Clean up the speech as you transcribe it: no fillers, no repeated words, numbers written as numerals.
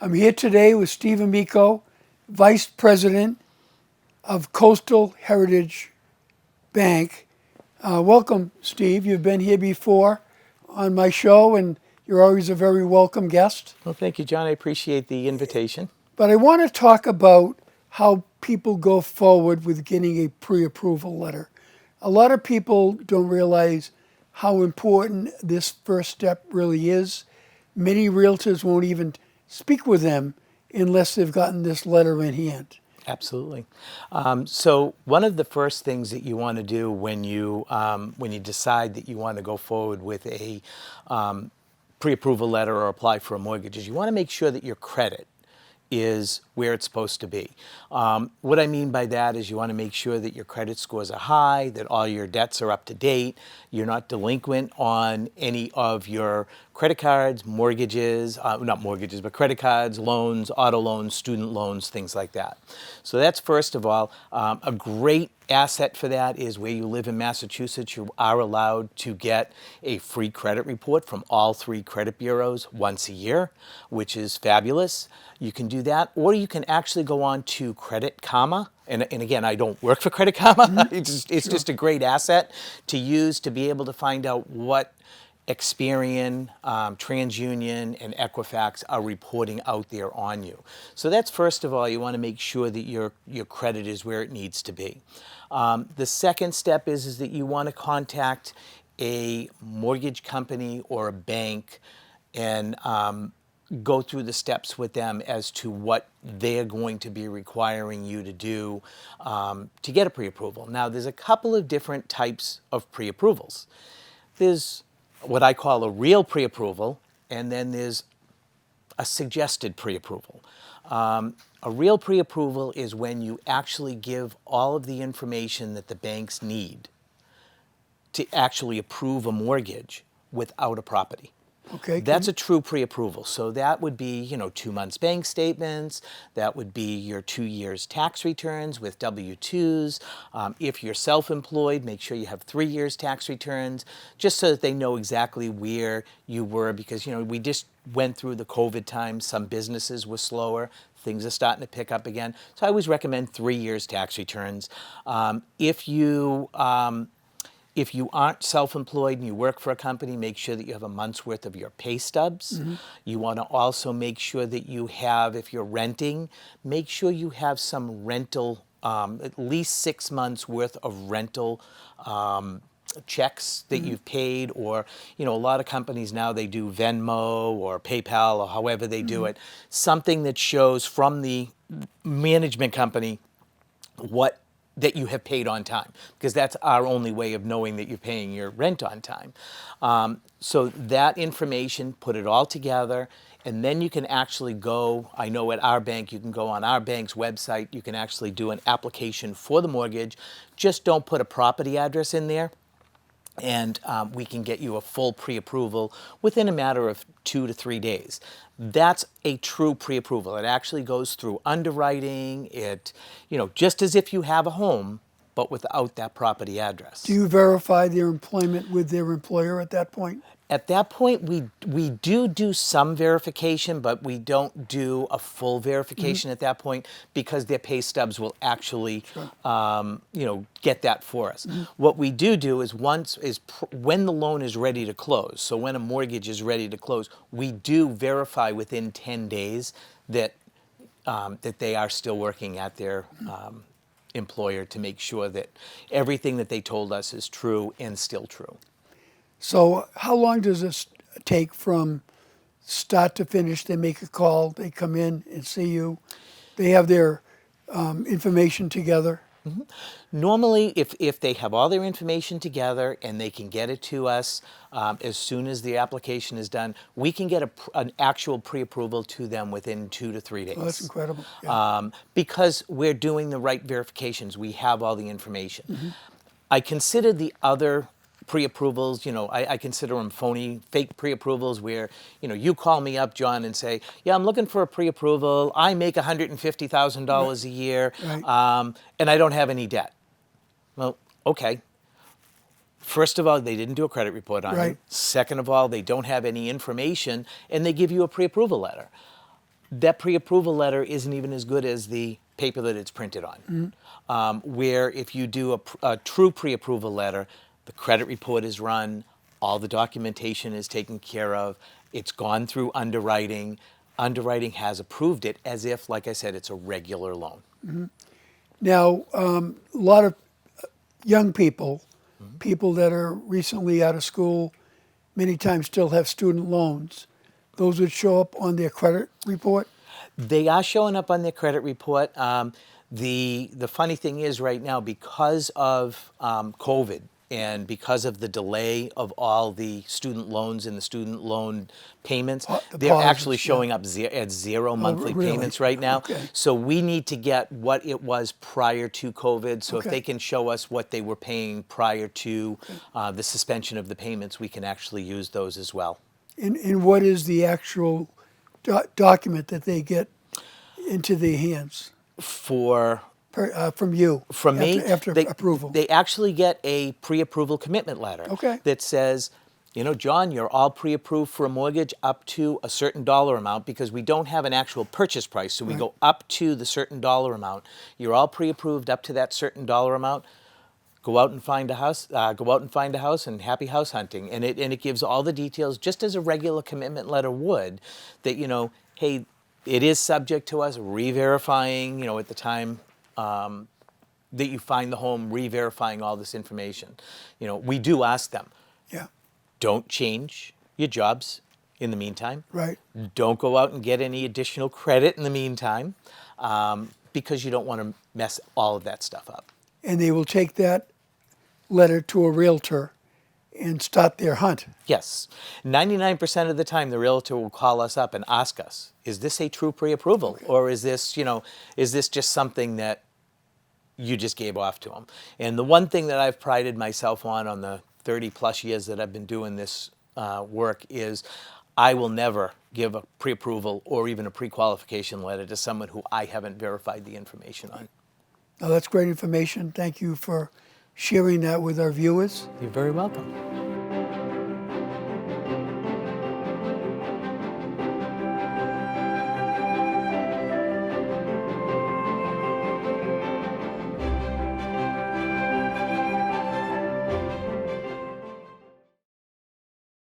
I'm here today with Stephen Amico, Vice President of Coastal Heritage Bank. Welcome, Steve. You've been here before on my show, and you're always a very welcome guest. Well, thank you, John. I appreciate the invitation. But I want to talk about how people go forward with getting a pre-approval letter. A lot of people don't realize how important this first step really is. Many realtors won't even speak with them unless they've gotten this letter in hand. Absolutely. So one of the first things that you want to do when you decide that you want to go forward with a pre-approval letter or apply for a mortgage is you want to make sure that your credit is where it's supposed to be. What I mean by that is you want to make sure that your credit scores are high, that all your debts are up to date, you're not delinquent on any of your credit cards, mortgages, not mortgages, but credit cards, loans, auto loans, student loans, things like that. So that's first of all. A great asset for that is where you live in Massachusetts, you are allowed to get a free credit report from all three credit bureaus once a year, which is fabulous. You can do that, or you can actually go on to Credit Karma. And again, I don't work for Credit Karma. Mm-hmm. It's just a great asset to use to be able to find out what Experian, TransUnion, and Equifax are reporting out there on you. So that's first of all, you want to make sure that your credit is where it needs to be. The second step is that you want to contact a mortgage company or a bank and go through the steps with them as to what they're going to be requiring you to do to get a pre-approval. Now, there's a couple of different types of pre-approvals. There's what I call a real pre-approval, and then there's a suggested pre-approval. A real pre-approval is when you actually give all of the information that the banks need to actually approve a mortgage without a property. Okay. That's a true pre-approval. So that would be, 2 months bank statements. That would be your 2 years tax returns with W-2s. If you're self-employed, make sure you have 3 years tax returns, just so that they know exactly where you were. Because, we just went through the COVID time. Some businesses were slower. Things are starting to pick up again. So I always recommend 3 years tax returns. If you aren't self-employed and you work for a company, make sure that you have a month's worth of your pay stubs. Mm-hmm. You want to also make sure that you have, if you're renting, make sure you have some rental, at least 6 months worth of rental checks that you've paid, or, a lot of companies now, they do Venmo or PayPal or however they do it. Something that shows from the management company that you have paid on time, because that's our only way of knowing that you're paying your rent on time. So that information, put it all together, and then you can actually go, I know at our bank, you can go on our bank's website, you can actually do an application for the mortgage. Just don't put a property address in there, and we can get you a full pre-approval within a matter of 2 to 3 days. That's a true pre-approval. It actually goes through underwriting. It, just as if you have a home, but without that property address. Do you verify their employment with their employer at that point? At that point, we do some verification, but we don't do a full verification at that point, because their pay stubs will actually, get that for us. What we do is when the loan is ready to close, so when a mortgage is ready to close, we do verify within 10 days that they are still working at their employer, to make sure that everything that they told us is true and still true. So how long does this take from start to finish? They make a call, they come in and see you, they have their information together? Mm-hmm. Normally, if they have all their information together and they can get it to us as soon as the application is done, we can get an actual pre-approval to them within 2 to 3 days. Oh, that's incredible. Yeah. Because we're doing the right verifications. We have all the information. Mm-hmm. I consider the other pre-approvals, I consider them phony, fake pre-approvals where, you call me up, John, and say, yeah, I'm looking for a pre-approval. I make $150,000 a year, right. And I don't have any debt. Well, okay. First of all, they didn't do a credit report on Right. it. Second of all, they don't have any information, and they give you a pre-approval letter. that pre-approval letter isn't even as good as the paper that it's printed on. Where if you do a true pre-approval letter, the credit report is run, all the documentation is taken care of, it's gone through underwriting, underwriting has approved it as if, like I said, it's a regular loan. Now, a lot of young people, people that are recently out of school, many times still have student loans. Those would show up on their credit report? They are showing up on their credit report. The funny thing is right now, because of COVID and because of the delay of all the student loans and the student loan payments, The they're pauses, actually yeah. showing up at zero monthly really? payments right now. Okay. So we need to get what it was prior to COVID. So if Okay. they can show us what they were paying prior to the suspension of the payments, we can actually use those as well. And what is the actual document that they get into their hands from you? From me, after they, approval? They actually get a pre-approval commitment letter Okay. that says, you know, John, you're all pre-approved for a mortgage up to a certain dollar amount, because we don't have an actual purchase price, so we go up to the certain dollar amount. You're all pre-approved up to that certain dollar amount. Go out and find a house. Go out and find a house, and happy house hunting. And it gives all the details, just as a regular commitment letter would. That, you know, hey, it is subject to us re-verifying. You know, at the time that you find the home, re-verifying all this information. You know, we do ask them. Yeah. Don't change your jobs in the meantime. Right. Don't go out and get any additional credit in the meantime, because you don't want to mess all of that stuff up. And they will take that letter to a realtor and start their hunt. Yes. 99% of the time, the realtor will call us up and ask us, is this a true pre-approval? Okay. Or is this, you know, is this just something that you just gave off to them? And the one thing that I've prided myself on the 30 plus years that I've been doing this work is I will never give a pre-approval or even a pre-qualification letter to someone who I haven't verified the information on. Now, that's great information. Thank you for sharing that with our viewers. You're very welcome.